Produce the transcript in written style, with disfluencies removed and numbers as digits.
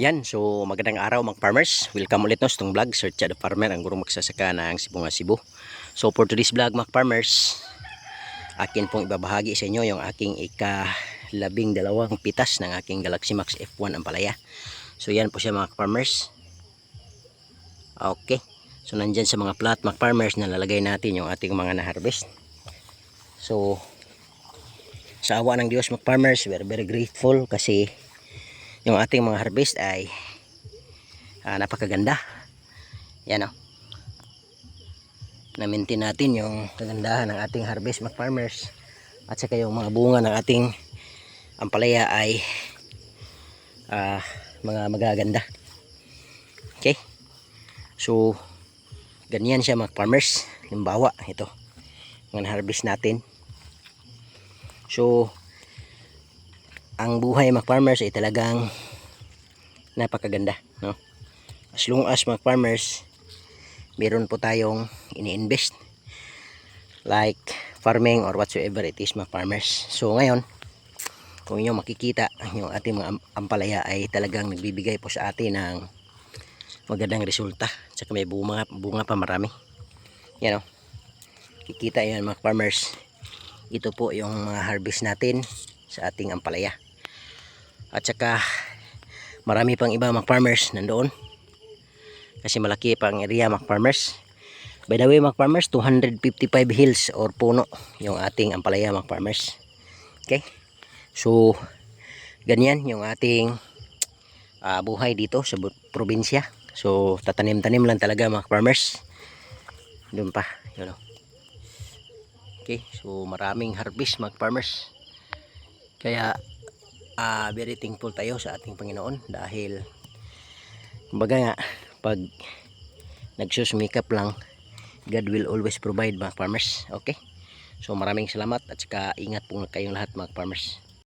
Yan, so magandang araw mga farmers. Welcome ulit no sa itong vlog, Search the Farmer, ang gurong magsasaka ng Sibunga Cebu. So for today's vlog mga farmers, akin pong ibabahagi sa inyo yung aking ika-12 pitas ng aking Galaxy Max F1 Ampalaya. So yan po siya mga farmers. Okay, so nandyan sa mga plot mga farmers na lalagay natin yung ating mga na-harvest. So sa awa ng Diyos mga farmers, we are very grateful kasi yung ating mga harvest ay napakaganda. Yan o, na-maintain natin yung kagandahan ng ating harvest mga farmers, at saka yung mga bunga ng ating ampalaya ay mga magaganda. Okay, so ganyan siya mga farmers. Halimbawa ito ng harvest natin. So ang buhay mga farmers ay talagang napakaganda, no? As long as mga farmers meron po tayong ini-invest like farming or whatsoever it is mga farmers. So ngayon, kung inyo makikita, yung ating mga ampalaya ay talagang nagbibigay po sa atin ng magandang resulta. Tsaka may bunga pa marami. Yan o, kikita yan mga farmers. Ito po yung mga harvest natin sa ating ampalaya. At saka marami pang iba mga farmers nandoon, kasi malaki pang area mga farmers. By the way mga farmers, 255 hills or puno yung ating ampalaya mga farmers. Okay, so ganyan yung ating buhay dito sa probinsya. So tatanim-tanim lang talaga mga farmers. Doon pa yun. Okay, so maraming harvest mga farmers. Kaya very thankful tayo sa ating Panginoon, dahil kumbaga nga, pag nagsusumikap lang, God will always provide mga farmers. Okay, so maraming salamat, at saka ingat po kayong lahat mga farmers.